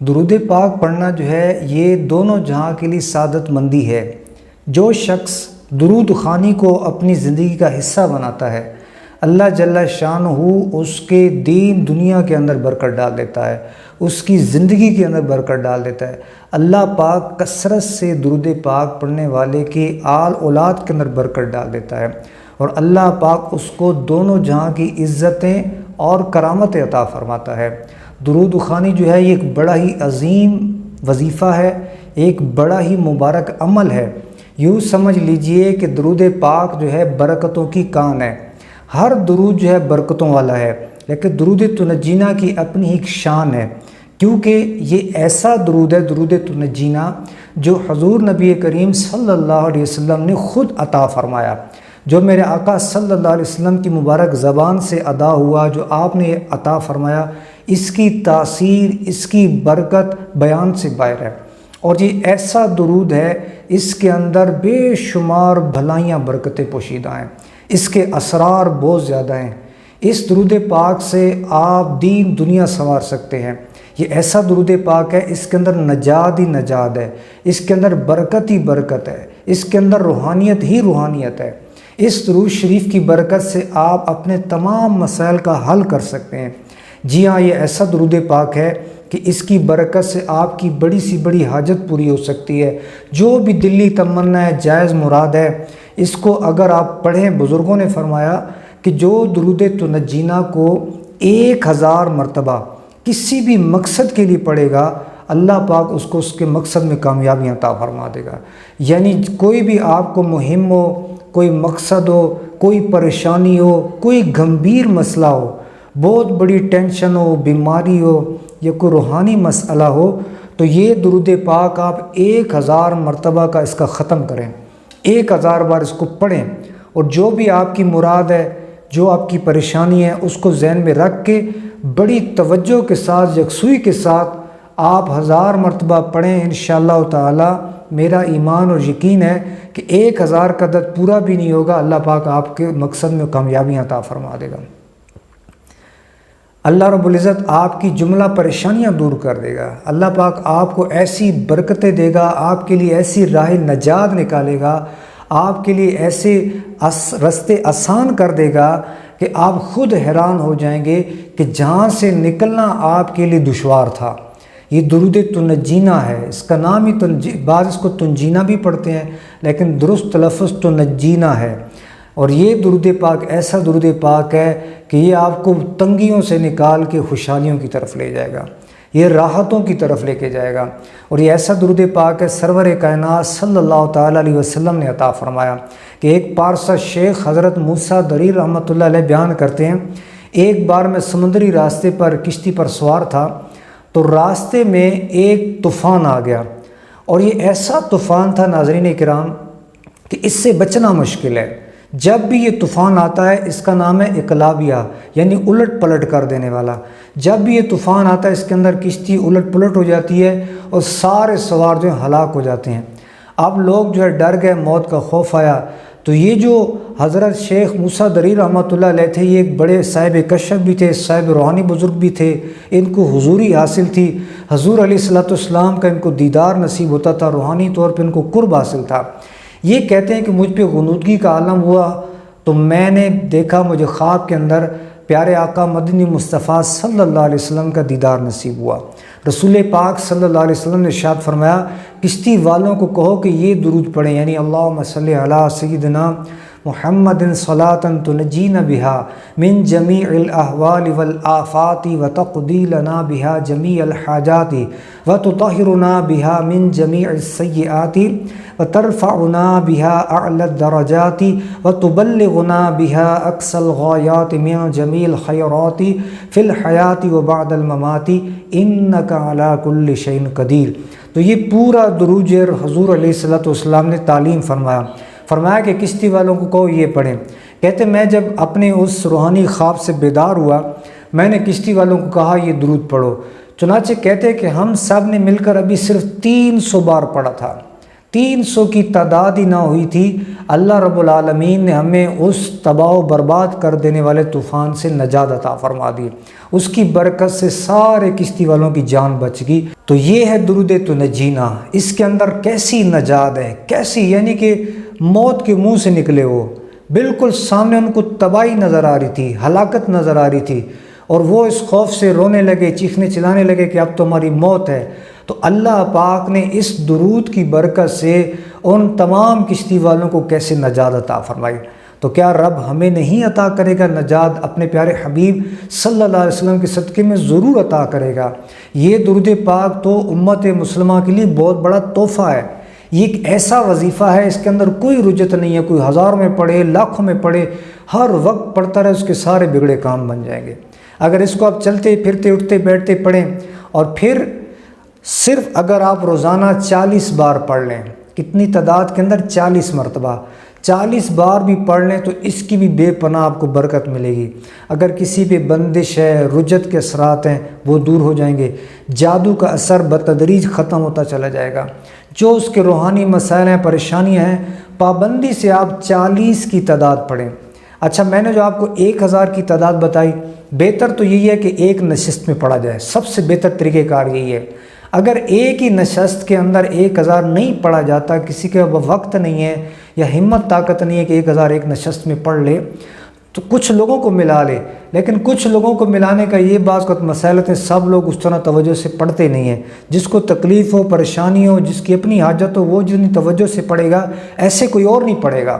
درود پاک پڑھنا جو ہے یہ دونوں جہاں کے لیے سعادت مندی ہے۔ جو شخص درود خوانی کو اپنی زندگی کا حصہ بناتا ہے، اللہ جل شانہ اس کے دین دنیا کے اندر برکت ڈال دیتا ہے، اس کی زندگی کے اندر برکت ڈال دیتا ہے۔ اللہ پاک کثرت سے درود پاک پڑھنے والے کے آل اولاد کے اندر برکت ڈال دیتا ہے، اور اللہ پاک اس کو دونوں جہاں کی عزتیں اور کرامتیں عطا فرماتا ہے۔ درود خوانی جو ہے یہ ایک بڑا ہی عظیم وظیفہ ہے، ایک بڑا ہی مبارک عمل ہے۔ یوں سمجھ لیجئے کہ درود پاک جو ہے برکتوں کی کان ہے۔ ہر درود جو ہے برکتوں والا ہے، لیکن درود تنجینا کی اپنی ایک شان ہے، کیونکہ یہ ایسا درود ہے، درود تنجینا، جو حضور نبی کریم صلی اللہ علیہ وسلم نے خود عطا فرمایا، جو میرے آقا صلی اللہ علیہ وسلم کی مبارک زبان سے ادا ہوا، جو آپ نے عطا فرمایا، اس کی تاثیر، اس کی برکت بیان سے باہر ہے۔ اور یہ ایسا درود ہے، اس کے اندر بے شمار بھلائیاں برکتیں پوشیدہ ہیں، اس کے اسرار بہت زیادہ ہیں۔ اس درود پاک سے آپ دین دنیا سنوار سکتے ہیں۔ یہ ایسا درود پاک ہے، اس کے اندر نجات ہی نجات ہے، اس کے اندر برکت ہی برکت ہے، اس کے اندر روحانیت ہی روحانیت ہے۔ اس درود شریف کی برکت سے آپ اپنے تمام مسائل کا حل کر سکتے ہیں۔ جی ہاں، یہ ایسا درود پاک ہے کہ اس کی برکت سے آپ کی بڑی سی بڑی حاجت پوری ہو سکتی ہے۔ جو بھی دلی تمنا ہے، جائز مراد ہے، اس کو اگر آپ پڑھیں، بزرگوں نے فرمایا کہ جو درود تنجینا کو 1000 مرتبہ کسی بھی مقصد کے لیے پڑھے گا، اللہ پاک اس کو اس کے مقصد میں کامیابی عطا فرما دے گا۔ یعنی کوئی بھی آپ کو مہم ہو، کوئی مقصد ہو، کوئی پریشانی ہو، کوئی گمبھیر مسئلہ ہو، بہت بڑی ٹینشن ہو، بیماری ہو، یا کوئی روحانی مسئلہ ہو، تو یہ درود پاک آپ 1000 مرتبہ کا اس کا ختم کریں، 1000 بار اس کو پڑھیں، اور جو بھی آپ کی مراد ہے، جو آپ کی پریشانی ہے، اس کو ذہن میں رکھ کے بڑی توجہ کے ساتھ، یکسوئی کے ساتھ آپ 1000 مرتبہ پڑھیں۔ انشاءاللہ تعالی میرا ایمان اور یقین ہے کہ 1000 کا عدد پورا بھی نہیں ہوگا، اللہ پاک آپ کے مقصد میں کامیابی عطا فرما دے گا۔ اللہ رب العزت آپ کی جملہ پریشانیاں دور کر دے گا، اللہ پاک آپ کو ایسی برکتیں دے گا، آپ کے لیے ایسی راہ نجات نکالے گا، آپ کے لیے ایسے رستے آسان کر دے گا کہ آپ خود حیران ہو جائیں گے کہ جہاں سے نکلنا آپ کے لیے دشوار تھا۔ یہ درود تنجینا ہے، اس کا نام ہی بعض اس کو تنجینا بھی پڑھتے ہیں، لیکن درست تلفظ تنجینا ہے۔ اور یہ درود پاک ایسا درود پاک ہے کہ یہ آپ کو تنگیوں سے نکال کے خوشحالیوں کی طرف لے جائے گا، یہ راحتوں کی طرف لے کے جائے گا۔ اور یہ ایسا درود پاک ہے، سرور کائنات صلی اللہ تعالیٰ علیہ وسلم نے عطا فرمایا کہ ایک پارسا شیخ حضرت موسیٰ دری رحمۃ اللہ علیہ بیان کرتے ہیں، ایک بار میں سمندری راستے پر کشتی پر سوار تھا، تو راستے میں ایک طوفان آ گیا، اور یہ ایسا طوفان تھا ناظرین کرام کہ اس سے بچنا مشکل ہے۔ جب بھی یہ طوفان آتا ہے، اس کا نام ہے اقلابیہ، یعنی الٹ پلٹ کر دینے والا۔ جب بھی یہ طوفان آتا ہے، اس کے اندر کشتی الٹ پلٹ ہو جاتی ہے، اور سارے سوار جو ہیں ہلاک ہو جاتے ہیں۔ اب لوگ جو ہے ڈر گئے، موت کا خوف آیا، تو یہ جو حضرت شیخ موسیٰ دری رحمۃ اللہ علیہ تھے، یہ ایک بڑے صاحب کشف بھی تھے، صاحب روحانی بزرگ بھی تھے، ان کو حضوری حاصل تھی، حضور علیہ الصلوۃ والسلام کا ان کو دیدار نصیب ہوتا تھا، روحانی طور پہ ان کو قرب حاصل تھا۔ یہ کہتے ہیں کہ مجھ پہ غنودگی کا عالم ہوا، تو میں نے دیکھا، مجھے خواب کے اندر پیارے آقا مدنی مصطفیٰ صلی اللہ علیہ وسلم کا دیدار نصیب ہوا۔ رسول پاک صلی اللہ علیہ وسلم نے ارشاد فرمایا، کشتی والوں کو کہو کہ یہ درود پڑھیں، یعنی اللہم صلی علی سیدنا محمد صلاۃ تنجینا بہا من جمیع الاحوال والآفات وتقضی لنا بہا جمیع الحاجات وتطہرنا بہا من جمیع السیئات وترفعنا بہا اعلی الدرجات وتبلغنا بہا اقصى الغایات من جمیع الخیرات فی الحیات وبعد الممات انک علی کل شیء قدیر۔ تو یہ پورا درود حضور علیہ الصلوۃ والسلام نے تعلیم فرمایا کہ کشتی والوں کو کہو یہ پڑھیں۔ کہتے میں جب اپنے اس روحانی خواب سے بیدار ہوا، میں نے کشتی والوں کو کہا یہ درود پڑھو۔ چنانچہ کہتے کہ ہم سب نے مل کر ابھی صرف 300 بار پڑھا تھا، 300 کی تعداد ہی نہ ہوئی تھی، اللہ رب العالمین نے ہمیں اس تباہ و برباد کر دینے والے طوفان سے نجات عطا فرما دی، اس کی برکت سے سارے کشتی والوں کی جان بچ گئی۔ تو یہ ہے درود تنجینا، اس کے اندر کیسی نجات ہے، کیسی، یعنی کہ موت کے منہ سے نکلے، وہ بالکل سامنے ان کو تباہی نظر آ رہی تھی، ہلاکت نظر آ رہی تھی، اور وہ اس خوف سے رونے لگے، چیخنے چلانے لگے کہ اب تو ہماری موت ہے۔ تو اللہ پاک نے اس درود کی برکت سے ان تمام کشتی والوں کو کیسے نجات عطا فرمائی۔ تو کیا رب ہمیں نہیں عطا کرے گا نجات؟ اپنے پیارے حبیب صلی اللہ علیہ وسلم کے صدقے میں ضرور عطا کرے گا۔ یہ درود پاک تو امت مسلمہ کے لیے بہت بڑا تحفہ ہے، یہ ایک ایسا وظیفہ ہے، اس کے اندر کوئی رجت نہیں ہے، کوئی ہزاروں میں پڑھے، لاکھوں میں پڑھے، ہر وقت پڑھتا رہے، اس کے سارے بگڑے کام بن جائیں گے۔ اگر اس کو آپ چلتے پھرتے اٹھتے بیٹھتے پڑھیں، اور پھر صرف اگر آپ روزانہ 40 بار پڑھ لیں، کتنی تعداد کے اندر 40 مرتبہ، 40 بار بھی پڑھ لیں تو اس کی بھی بے پناہ آپ کو برکت ملے گی۔ اگر کسی پہ بندش ہے، رجت کے اثرات ہیں، وہ دور ہو جائیں گے، جادو کا اثر بتدریج ختم ہوتا چلا جائے گا، جو اس کے روحانی مسائل ہیں، پریشانیاں ہیں، پابندی سے آپ 40 کی تعداد پڑھیں۔ اچھا، میں نے جو آپ کو 1000 کی تعداد بتائی، بہتر تو یہی ہے کہ ایک نشست میں پڑھا جائے، سب سے بہتر طریقہ کار یہی ہے۔ اگر ایک ہی نشست کے اندر 1000 نہیں پڑھا جاتا، کسی کے وقت نہیں ہے یا ہمت طاقت نہیں ہے کہ 1000 ایک نشست میں پڑھ لے، تو کچھ لوگوں کو ملا لے، لیکن کچھ لوگوں کو ملانے کا یہ بعض وقت مسائل ہوتے ہیں، سب لوگ اس طرح توجہ سے پڑھتے نہیں ہیں، جس کو تکلیف ہو، پریشانی ہو، جس کی اپنی حاجت ہو، وہ جتنی توجہ سے پڑھے گا، ایسے کوئی اور نہیں پڑھے گا۔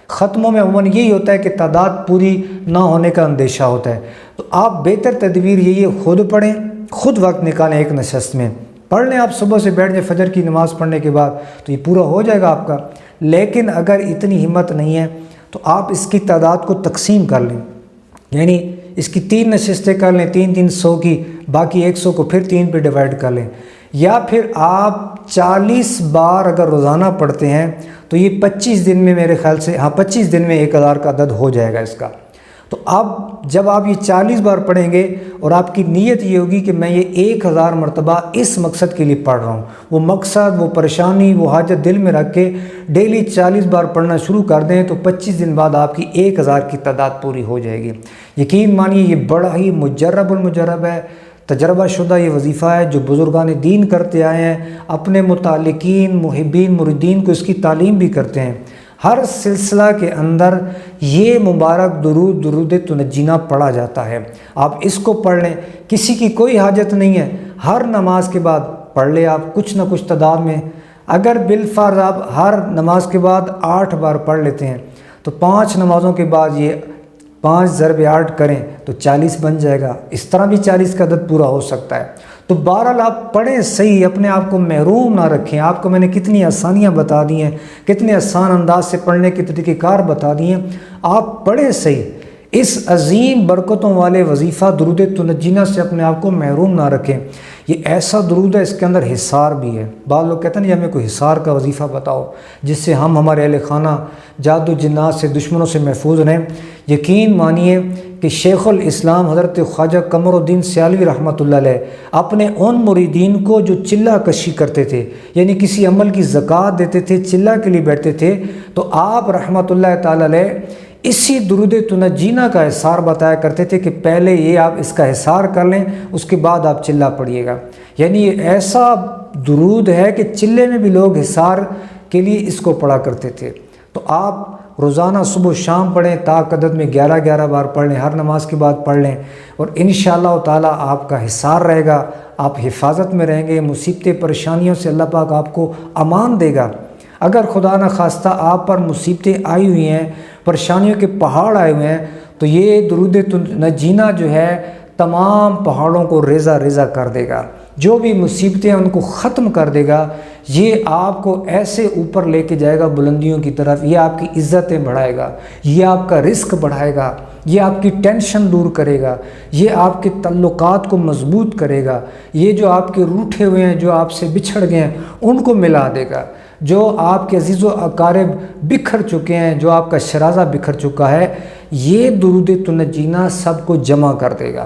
ختموں میں عموماً یہی ہوتا ہے کہ تعداد پوری نہ ہونے کا اندیشہ ہوتا ہے، تو آپ بہتر تدبیر یہی ہے، خود پڑھیں، خود وقت نکالیں، ایک نشست میں پڑھ لیں، آپ صبح سے بیٹھ جائیں فجر کی نماز پڑھنے کے بعد، تو یہ پورا ہو جائے گا آپ کا۔ لیکن اگر اتنی ہمت نہیں ہے تو آپ اس کی تعداد کو تقسیم کر لیں، یعنی اس کی 3 نشستیں کر لیں، 300 کی، باقی 100 کو پھر 3 پہ ڈیوائڈ کر لیں، یا پھر آپ 40 بار اگر روزانہ پڑھتے ہیں تو یہ 25 دن میں، میرے خیال سے 25 دن میں 1000 کا عدد ہو جائے گا اس کا۔ تو اب جب آپ یہ 40 بار پڑھیں گے اور آپ کی نیت یہ ہوگی کہ میں یہ 1000 مرتبہ اس مقصد کے لیے پڑھ رہا ہوں، وہ مقصد، وہ پریشانی، وہ حاجت دل میں رکھ کے ڈیلی 40 بار پڑھنا شروع کر دیں تو 25 دن بعد آپ کی 1000 کی تعداد پوری ہو جائے گی۔ یقین مانیے یہ بڑا ہی مجرب المجرب ہے، تجربہ شدہ یہ وظیفہ ہے جو بزرگان دین کرتے آئے ہیں، اپنے متعلقین، محبین، مریدین کو اس کی تعلیم بھی کرتے ہیں۔ ہر سلسلہ کے اندر یہ مبارک درود تنجینا پڑھا جاتا ہے، آپ اس کو پڑھ لیں، کسی کی کوئی حاجت نہیں ہے، ہر نماز کے بعد پڑھ لیں آپ کچھ نہ کچھ تعداد میں۔ اگر بالفرض آپ ہر نماز کے بعد 8 بار پڑھ لیتے ہیں تو 5 نمازوں کے بعد یہ 5 ضرب 8 کریں تو 40 بن جائے گا، اس طرح بھی 40 کا عدد پورا ہو سکتا ہے۔ تو بہرحال آپ پڑھیں صحیح، اپنے آپ کو محروم نہ رکھیں۔ آپ کو میں نے کتنی آسانیاں بتا دی ہیں، کتنے آسان انداز سے پڑھنے کے طریقہ کار بتا دی ہیں، آپ پڑھیں صحیح۔ اس عظیم برکتوں والے وظیفہ درود تنجینا سے اپنے آپ کو محروم نہ رکھیں۔ یہ ایسا درود ہے، اس کے اندر حصار بھی ہے۔ بعض لوگ کہتے ہیں کہ ہمیں کوئی حصار کا وظیفہ بتاؤ جس سے ہم ہمارے اہل خانہ جادو جنات سے، دشمنوں سے محفوظ رہیں۔ یقین مانیے کہ شیخ الاسلام حضرت خواجہ قمر الدین سیالوی رحمۃ اللہ علیہ اپنے ان مریدین کو جو چلہ کشی کرتے تھے، یعنی کسی عمل کی زکوٰۃ دیتے تھے، چلہ کے لیے بیٹھتے تھے، تو آپ رحمۃ اللہ تعالی علیہ اسی درود تنجینا کا حصار بتایا کرتے تھے کہ پہلے یہ آپ اس کا حصار کر لیں، اس کے بعد آپ چلہ پڑھیے گا۔ یعنی یہ ایسا درود ہے کہ چلے میں بھی لوگ حصار کے لیے اس کو پڑھا کرتے تھے۔ تو آپ روزانہ صبح و شام پڑھیں، عدد میں 11 بار پڑھ لیں، ہر نماز کے بعد پڑھ لیں، اور انشاءاللہ تعالی آپ کا حصار رہے گا، آپ حفاظت میں رہیں گے، مصیبتیں پریشانیوں سے اللہ پاک آپ کو امان دے گا۔ اگر خدا نہ خواستہ آپ پر مصیبتیں آئی ہوئی ہیں، پریشانیوں کے پہاڑ آئے ہوئے ہیں، تو یہ درود تنجینا جو ہے تمام پہاڑوں کو ریزہ ریزہ کر دے گا، جو بھی مصیبتیں ہیں ان کو ختم کر دے گا۔ یہ آپ کو ایسے اوپر لے کے جائے گا بلندیوں کی طرف، یہ آپ کی عزتیں بڑھائے گا، یہ آپ کا رزق بڑھائے گا، یہ آپ کی ٹینشن دور کرے گا، یہ آپ کے تعلقات کو مضبوط کرے گا، یہ جو آپ کے روٹھے ہوئے ہیں، جو آپ سے بچھڑ گئے ہیں، ان کو ملا دے گا، جو آپ کے عزیز و اقارب بکھر چکے ہیں، جو آپ کا شرازہ بکھر چکا ہے، یہ درود تنجینا سب کو جمع کر دے گا۔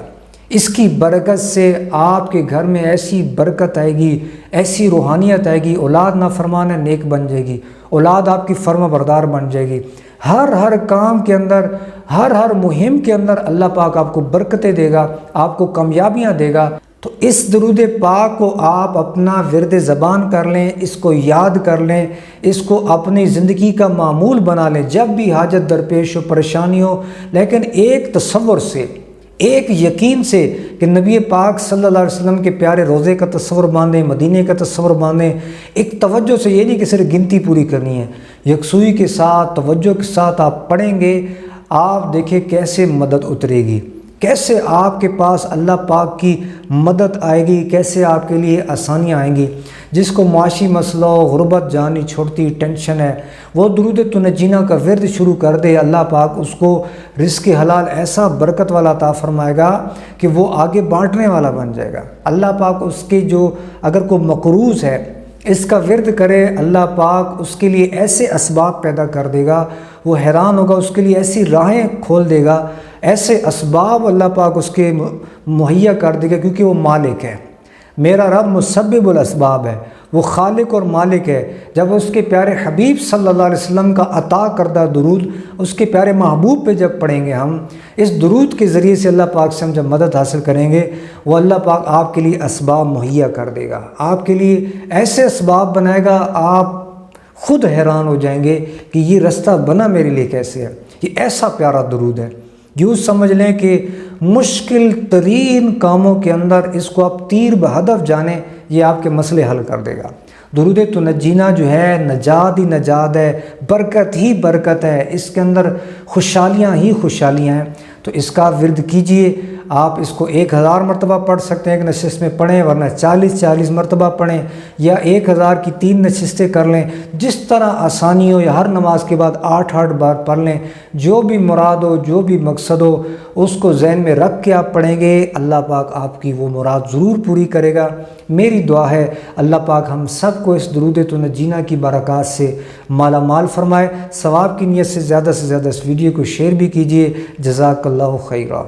اس کی برکت سے آپ کے گھر میں ایسی برکت آئے گی، ایسی روحانیت آئے گی، اولاد نافرمان نیک بن جائے گی، اولاد آپ کی فرما بردار بن جائے گی، ہر کام کے اندر، ہر مہم کے اندر اللہ پاک آپ کو برکتیں دے گا، آپ کو کامیابیاں دے گا۔ تو اس درود پاک کو آپ اپنا ورد زبان کر لیں، اس کو یاد کر لیں، اس کو اپنی زندگی کا معمول بنا لیں جب بھی حاجت درپیش ہو، پریشانی ہو، لیکن ایک تصور سے، ایک یقین سے کہ نبی پاک صلی اللہ علیہ وسلم کے پیارے روضے کا تصور باندھیں، مدینے کا تصور باندھیں، ایک توجہ سے، یہ نہیں کہ صرف گنتی پوری کرنی ہے، یکسوئی کے ساتھ، توجہ کے ساتھ آپ پڑھیں گے، آپ دیکھیں کیسے مدد اترے گی، کیسے آپ کے پاس اللہ پاک کی مدد آئے گی، کیسے آپ کے لیے آسانیاں آئیں گی۔ جس کو معاشی مسئلہ، غربت جانی چھوڑتی ٹینشن ہے، وہ درود تنجینا کا ورد شروع کر دے، اللہ پاک اس کو رزق حلال ایسا برکت والا عطا فرمائے گا کہ وہ آگے بانٹنے والا بن جائے گا۔ اللہ پاک اس کے جو اگر کوئی مقروض ہے اس کا ورد کرے، اللہ پاک اس کے لیے ایسے اسباب پیدا کر دے گا، وہ حیران ہوگا، اس کے لیے ایسی راہیں کھول دے گا، ایسے اسباب اللہ پاک اس کے مہیا کر دے گا، کیونکہ وہ مالک ہے۔ میرا رب مسبب الاسباب ہے، وہ خالق اور مالک ہے۔ جب اس کے پیارے حبیب صلی اللہ علیہ وسلم کا عطا کردہ درود اس کے پیارے محبوب پہ جب پڑھیں گے ہم، اس درود کے ذریعے سے اللہ پاک سے ہم جب مدد حاصل کریں گے، وہ اللہ پاک آپ کے لیے اسباب مہیا کر دے گا، آپ کے لیے ایسے اسباب بنائے گا، آپ خود حیران ہو جائیں گے کہ یہ رستہ بنا میرے لیے کیسے ہے، یہ ایسا پیارا درود ہے۔ یوں سمجھ لیں کہ مشکل ترین کاموں کے اندر اس کو آپ تیر بہدف جانیں، یہ آپ کے مسئلے حل کر دے گا۔ درود تنجینا جو ہے نجات ہی نجات ہے، برکت ہی برکت ہے، اس کے اندر خوشحالیاں ہی خوشحالیاں ہیں۔ تو اس کا ورد کیجئے، آپ اس کو 1000 مرتبہ پڑھ سکتے ہیں ایک نشست میں پڑھیں، ورنہ 40 مرتبہ پڑھیں، یا 1000 کی 3 نشستیں کر لیں، جس طرح آسانی ہو، یا ہر نماز کے بعد 8 بار پڑھ لیں۔ جو بھی مراد ہو، جو بھی مقصد ہو، اس کو ذہن میں رکھ کے آپ پڑھیں گے، اللہ پاک آپ کی وہ مراد ضرور پوری کرے گا۔ میری دعا ہے اللہ پاک ہم سب کو اس درود تنجینا کی برکات سے مالا مال فرمائے۔ ثواب کی نیت سے زیادہ اس ویڈیو کو شیئر بھی کیجیے۔ جزاک اللہ خیرہ۔